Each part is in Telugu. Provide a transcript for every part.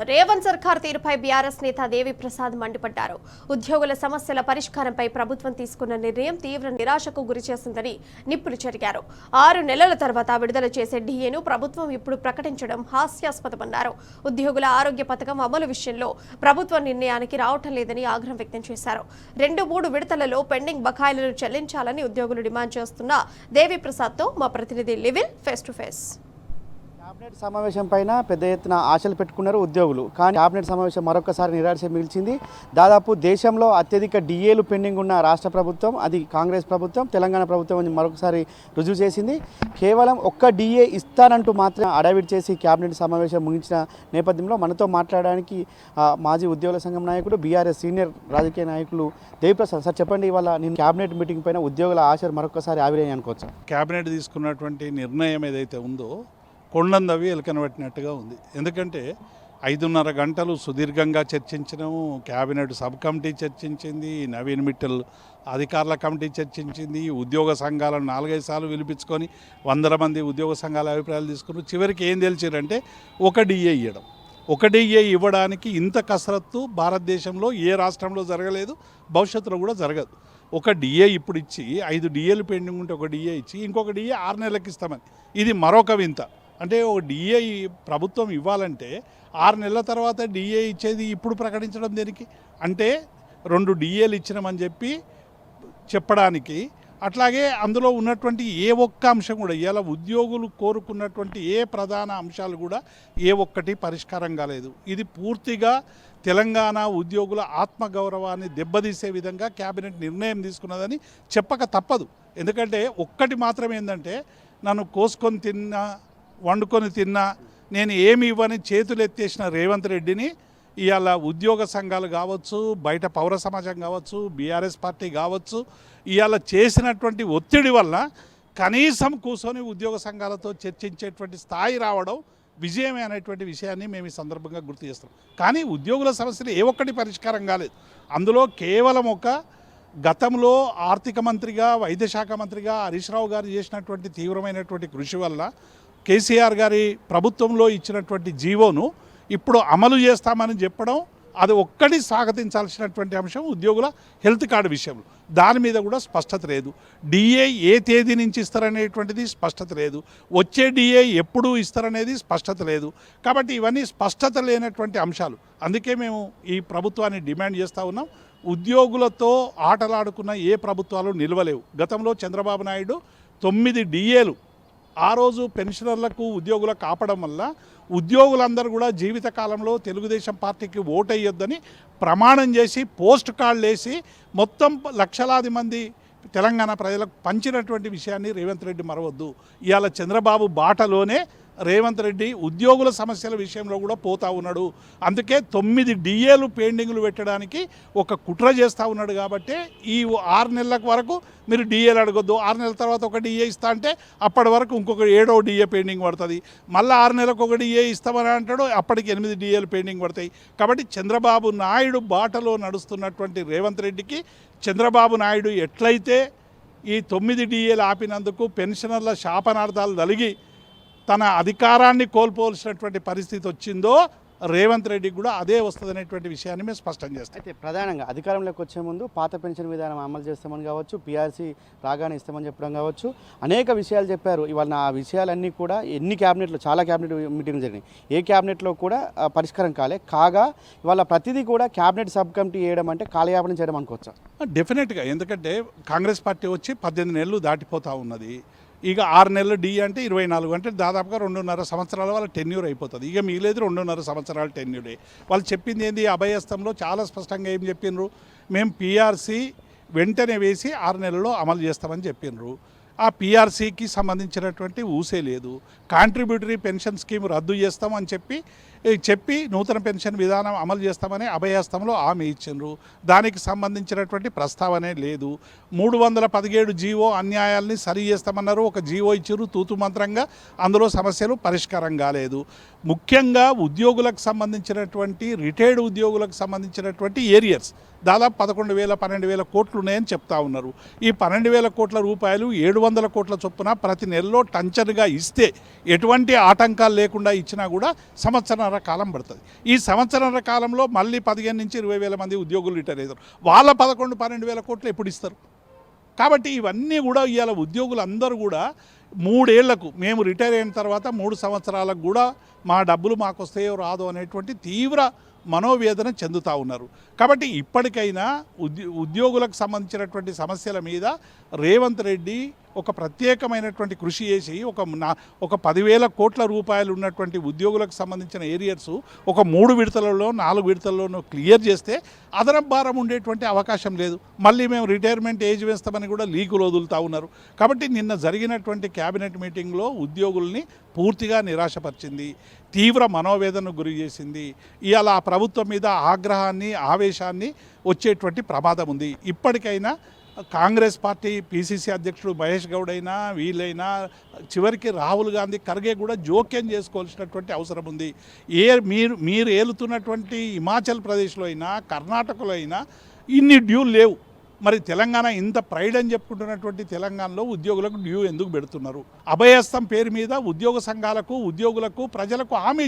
రేవంత్ సర్కార్ తీరుపై బీఆర్ఎస్ నేత దేవి ప్రసాద్ మండిపడ్డారు. ఉద్యోగుల సమస్యల పరిష్కారంపై ప్రభుత్వం తీసుకున్న నిర్ణయం తీవ్ర నిరాశకు గురిచేసిందని నిప్పులు చెరిగారు. 6 నెలల తర్వాత విడుదల చేసే డీఏను ప్రభుత్వం ఇప్పుడు ప్రకటించడం హాస్యాస్పదమన్నారు. ఉద్యోగుల ఆరోగ్య పథకం అమలు విషయంలో ప్రభుత్వ నిర్ణయానికి రావటం లేదని ఆగ్రహం వ్యక్తం చేశారు. 2-3 విడతలలో పెండింగ్ బకాయిలను చెల్లించాలని ఉద్యోగులు డిమాండ్ చేస్తున్న దేవి ప్రసాద్తో మా ప్రతినిధి లివిల్ ఫేస్ టు ఫేస్. కేబినెట్ సమావేశం పైన పెద్ద ఎత్తున ఆశలు పెట్టుకున్నారు ఉద్యోగులు. కానీ కేబినెట్ సమావేశం మరొకసారి నిరాశ మిగిల్చింది. దాదాపు దేశంలో అత్యధిక డిఏలు పెండింగ్ ఉన్న రాష్ట్ర ప్రభుత్వం అది కాంగ్రెస్ ప్రభుత్వం, తెలంగాణ ప్రభుత్వం అని మరొకసారి రుజువు చేసింది. కేవలం ఒక్క డిఏ ఇస్తానంటూ మాత్రం అడావిడి చేసి కేబినెట్ సమావేశం ముగించిన నేపథ్యంలో మనతో మాట్లాడడానికి మాజీ ఉద్యోగుల సంఘం నాయకుడు, బీఆర్ఎస్ సీనియర్ రాజకీయ నాయకులు దేవిప్రసాద్. సార్ చెప్పండి, ఇవాళ నేను కేబినెట్ మీటింగ్ పైన ఉద్యోగుల ఆశలు మరొకసారి ఆవిరయ్యాయి అనుకోవచ్చు. కేబినెట్ తీసుకున్నటువంటి నిర్ణయం ఏదైతే ఉందో కొండందవి ఎలకనబెట్టినట్టుగా ఉంది. ఎందుకంటే 5.5 గంటలు సుదీర్ఘంగా చర్చించినాము. క్యాబినెట్ సబ్ కమిటీ చర్చించింది, నవీన్ మిట్టల్ అధికారుల కమిటీ చర్చించింది, ఉద్యోగ సంఘాలను 4-5 సార్లు పిలిపించుకొని 100 మంది ఉద్యోగ సంఘాల అభిప్రాయాలు తీసుకున్నారు. చివరికి ఏం తెలిసారంటే ఒక డిఏ ఇవ్వడం. ఒక డిఏ ఇవ్వడానికి ఇంత కసరత్తు భారతదేశంలో ఏ రాష్ట్రంలో జరగలేదు, భవిష్యత్తులో కూడా జరగదు. ఒక డిఏ ఇప్పుడు ఇచ్చి 5 డిఏలు పెండింగ్ ఉంటే ఒక డిఏ ఇచ్చి ఇంకొక డిఏ 6 నెలలకు ఇస్తామని, ఇది మరొక వింత. అంటే ఒక డిఏ ప్రభుత్వం ఇవ్వాలంటే 6 నెలల తర్వాత డిఏ ఇచ్చేది ఇప్పుడు ప్రకటించడం దేనికి? అంటే 2 డిఏలు ఇచ్చినామని చెప్పి చెప్పడానికి. అట్లాగే అందులో ఉన్నటువంటి ఏ ఒక్క అంశం కూడా ఇవాళ ఉద్యోగులు కోరుకున్నటువంటి ఏ ప్రధాన అంశాలు కూడా ఏ ఒక్కటి పరిష్కారం కాలేదు. ఇది పూర్తిగా తెలంగాణ ఉద్యోగుల ఆత్మగౌరవాన్ని దెబ్బతీసే విధంగా కేబినెట్ నిర్ణయం తీసుకున్నదని చెప్పక తప్పదు. ఎందుకంటే ఒక్కటి మాత్రం ఏంటంటే, నన్ను కోసుకొని తిన్నా, వండుకొని తిన్నా, నేను ఏమి ఇవ్వని చేతులు ఎత్తేసిన రేవంత్ రెడ్డిని ఇవాళ ఉద్యోగ సంఘాలు కావచ్చు, బయట పౌర సమాజం కావచ్చు, బీఆర్ఎస్ పార్టీ కావచ్చు, ఇవాళ చేసినటువంటి ఒత్తిడి వల్ల కనీసం కూర్చొని ఉద్యోగ సంఘాలతో చర్చించేటువంటి స్థాయి రావడం విజయమే అనేటువంటి విషయాన్ని మేము ఈ సందర్భంగా గుర్తు చేస్తాం. కానీ ఉద్యోగుల సమస్యలు ఏ ఒక్కటి పరిష్కారం కాలేదు. అందులో కేవలం ఒక గతంలో ఆర్థిక మంత్రిగా, వైద్య శాఖ మంత్రిగా హరీష్ రావు గారు చేసినటువంటి తీవ్రమైనటువంటి కృషి వల్ల కేసీఆర్ గారి ప్రభుత్వంలో ఇచ్చినటువంటి జీవోను ఇప్పుడు అమలు చేస్తామని చెప్పడం, అది ఒక్కటి స్వాగతించాల్సినటువంటి అంశం ఉద్యోగుల హెల్త్ కార్డు విషయంలో. దాని మీద కూడా స్పష్టత లేదు. డిఏ ఏ తేదీ నుంచి ఇస్తారనేటువంటిది స్పష్టత లేదు. వచ్చే డిఏ ఎప్పుడు ఇస్తారనేది స్పష్టత లేదు. కాబట్టి ఇవన్నీ స్పష్టత లేనటువంటి అంశాలు. అందుకే మేము ఈ ప్రభుత్వాన్ని డిమాండ్ చేస్తూ ఉన్నాం. ఉద్యోగులతో ఆటలాడుకున్న ఏ ప్రభుత్వాలు నిలవలేవు. గతంలో చంద్రబాబు నాయుడు 9 డిఏలు ఆ రోజు పెన్షనర్లకు, ఉద్యోగులకు ఆపడం వల్ల ఉద్యోగులందరూ కూడా జీవితకాలంలో తెలుగుదేశం పార్టీకి ఓటేయొద్దని ప్రమాణం చేసి పోస్ట్ కార్డులు వేసి మొత్తం లక్షలాది మంది తెలంగాణ ప్రజలకు పంచినటువంటి విషయాన్ని రేవంత్ రెడ్డి మరవద్దు. ఇవాళ చంద్రబాబు బాటలోనే రేవంత్ రెడ్డి ఉద్యోగుల సమస్యల విషయంలో కూడా పోతా ఉన్నాడు. అందుకే 9 డిఏలు పెండింగ్లు పెట్టడానికి ఒక కుట్ర చేస్తూ ఉన్నాడు. కాబట్టి ఈ 6 నెలల వరకు మీరు డిఏలు అడగొద్దు, 6 నెలల తర్వాత ఒక డిఏ ఇస్తా అంటే అప్పటి వరకు ఇంకొక 7వ డిఏ పెండింగ్ పడుతుంది. మళ్ళీ 6 నెలలకు ఒక డిఏ ఇస్తామని అంటాడు, అప్పటికి 8 డిఏలు పెండింగ్ పడతాయి. కాబట్టి చంద్రబాబు నాయుడు బాటలో నడుస్తున్నటువంటి రేవంత్ రెడ్డికి చంద్రబాబు నాయుడు ఎట్లయితే ఈ 9 డిఏలు ఆపినందుకు పెన్షనర్ల శాపనార్థాలు తలిగి తన అధికారాన్ని కోల్పోవలసినటువంటి పరిస్థితి వచ్చిందో, రేవంత్ రెడ్డికి కూడా అదే వస్తుందనేటువంటి విషయాన్ని మేము స్పష్టం చేస్తాం. అయితే ప్రధానంగా అధికారంలోకి వచ్చే ముందు పాత పెన్షన్ విధానం అమలు చేస్తామని కావచ్చు, పీఆర్సీ రాగానే ఇస్తామని చెప్పడం కావచ్చు, అనేక విషయాలు చెప్పారు. ఇవాళ ఆ విషయాలన్నీ కూడా చాలా క్యాబినెట్ మీటింగ్లు జరిగినాయి. ఏ క్యాబినెట్లో కూడా పరిష్కారం కాగా ఇవాళ ప్రతిదీ కూడా క్యాబినెట్ సబ్ కమిటీ వేయడం అంటే కాలయాపన చేయడం అనుకోవచ్చా? డెఫినెట్గా. ఎందుకంటే కాంగ్రెస్ పార్టీ వచ్చి 18 నెలలు దాటిపోతూ ఉన్నది. ఇక 6 నెలలు డి అంటే 24 అంటే దాదాపుగా 2.5 సంవత్సరాల వాళ్ళ టెన్యూర్ అయిపోతుంది. ఇక మిగిలేదు 2.5 సంవత్సరాల టెన్యూరే. వాళ్ళు చెప్పింది ఏంది? అభయస్థంలో చాలా స్పష్టంగా ఏం చెప్పినారు? మేము పీఆర్సీ వెంటనే వేసి 6 నెలల్లో అమలు చేస్తామని చెప్పినారు. ఆ పీఆర్సీకి సంబంధించినటువంటి ఊసే లేదు. కాంట్రిబ్యూటరీ పెన్షన్ స్కీమ్ రద్దు చేస్తామని చెప్పి నూతన పెన్షన్ విధానం అమలు చేస్తామని అభయహస్తంలో హామీ ఇచ్చిండ్రు. దానికి సంబంధించినటువంటి ప్రస్తావనే లేదు. 317 జీవో అన్యాయాల్ని సరి చేస్తామన్నారు, ఒక జీవో ఇచ్చారు తూతు మంత్రంగా, అందులో సమస్యలు పరిష్కారం కాలేదు. ముఖ్యంగా ఉద్యోగులకు సంబంధించినటువంటి రిటైర్డ్ ఉద్యోగులకు సంబంధించినటువంటి ఏరియర్స్ దాదాపు 11,000-12,000 కోట్లు ఉన్నాయని చెప్తా ఉన్నారు. ఈ 12,000 కోట్ల రూపాయలు 700 కోట్ల చొప్పున ప్రతి నెలలో టంచర్గా ఇస్తే, ఎటువంటి ఆటంకాలు లేకుండా ఇచ్చినా కూడా సంవత్సరం సంవత్సరాల కాలం పడుతుంది. ఈ సంవత్సరాల కాలంలో మళ్ళీ 15 నుంచి 20 వేల మంది ఉద్యోగులు రిటైర్ అవుతారు. వాళ్ళ 11-12 వేల కోట్లు ఎప్పుడు ఇస్తారు? కాబట్టి ఇవన్నీ కూడా ఇవాళ ఉద్యోగులు అందరూ కూడా 3 ఏళ్లకు మేము రిటైర్ అయిన తర్వాత 3 సంవత్సరాలకు కూడా మా డబ్బులు మాకు వస్తాయో రాదో అనేటువంటి తీవ్ర మనోవేదన చెందుతూ ఉన్నారు. కాబట్టి ఇప్పటికైనా ఉద్యోగులకు సంబంధించినటువంటి సమస్యల మీద రేవంత్ రెడ్డి ఒక ప్రత్యేకమైనటువంటి కృషి చేసి ఒక 10,000 కోట్ల రూపాయలు ఉన్నటువంటి ఉద్యోగులకు సంబంధించిన ఏరియర్స్ ఒక 3 విడతలలో 4 విడతల్లోనూ క్లియర్ చేస్తే అదనపు భారం ఉండేటువంటి అవకాశం లేదు. మళ్ళీ మేము రిటైర్మెంట్ ఏజ్ వేస్తామని కూడా లీకులు వదులుతూ ఉన్నారు. కాబట్టి నిన్న జరిగినటువంటి క్యాబినెట్ మీటింగ్లో ఉద్యోగుల్ని పూర్తిగా నిరాశపరిచింది, తీవ్ర మనోవేదనకు గురి చేసింది. ఇవాళ ఆ ప్రభుత్వం మీద ఆగ్రహాన్ని ఆవేశాన్ని వచ్చేటువంటి ప్రమాదం ఉంది. ఇప్పటికైనా కాంగ్రెస్ పార్టీ పిసిసి అధ్యక్షుడు మహేష్ గౌడ్ అయినా వీళ్ళైనా చివరికి రాహుల్ గాంధీ ఖర్గే కూడా జోక్యం చేసుకోవాల్సినటువంటి అవసరం ఉంది. మీరు ఏలుతున్నటువంటి హిమాచల్ ప్రదేశ్లో అయినా కర్ణాటకలో అయినా ఇన్ని డ్యూలు లేవు. మరి తెలంగాణ ఇంత ప్రైడ్ అని చెప్పుకుంటున్నటువంటి తెలంగాణలో ఉద్యోగులకు డ్యూ ఎందుకు పెడుతున్నారు? అభయస్థం పేరు మీద ఉద్యోగ సంఘాలకు ఉద్యోగులకు ప్రజలకు హామీ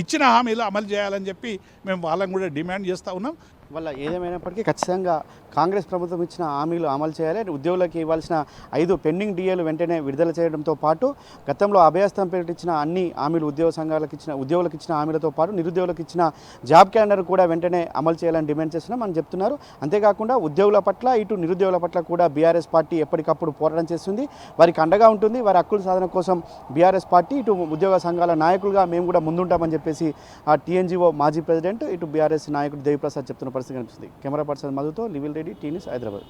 ఇచ్చిన హామీలు అమలు చేయాలని చెప్పి మేము వాళ్ళని కూడా డిమాండ్ చేస్తూ ఉన్నాం. వల్ల ఏదేమైనప్పటికీ ఖచ్చితంగా కాంగ్రెస్ ప్రభుత్వం ఇచ్చిన హామీలు అమలు చేయాలి. ఉద్యోగులకు ఇవ్వాల్సిన 5 పెండింగ్ డిఏలు వెంటనే విడుదల చేయడంతో పాటు గతంలో అభయస్థం పెట్టించిన అన్ని హామీలు ఉద్యోగులకు ఇచ్చిన హామీలతో పాటు నిరుద్యోగులకు ఇచ్చిన జాబ్ క్యాలెండర్ కూడా వెంటనే అమలు చేయాలని డిమాండ్ చేస్తున్నాం అని చెప్తున్నారు. అంతేకాకుండా ఉద్యోగుల పట్ల ఇటు నిరుద్యోగుల పట్ల కూడా బీఆర్ఎస్ పార్టీ ఎప్పటికప్పుడు పోరాటం చేస్తుంది, వారికి అండగా ఉంటుంది. వారి హక్కుల సాధన కోసం బీఆర్ఎస్ పార్టీ ఇటు ఉద్యోగ సంఘాల నాయకులుగా మేము కూడా ముందుంటామని చెప్పేసి ఆ టీఎన్జీఓ మాజీ ప్రెసిడెంట్ ఇటు బీఆర్ఎస్ నాయకుడు దేవిప్రసాద్ చెప్తున్న పరిస్థితి కనిపిస్తుంది. కెమెరా పర్సన్ మధుతో లివిల్ రెడ్డి, టీ న్యూస్, హైదరాబాద్.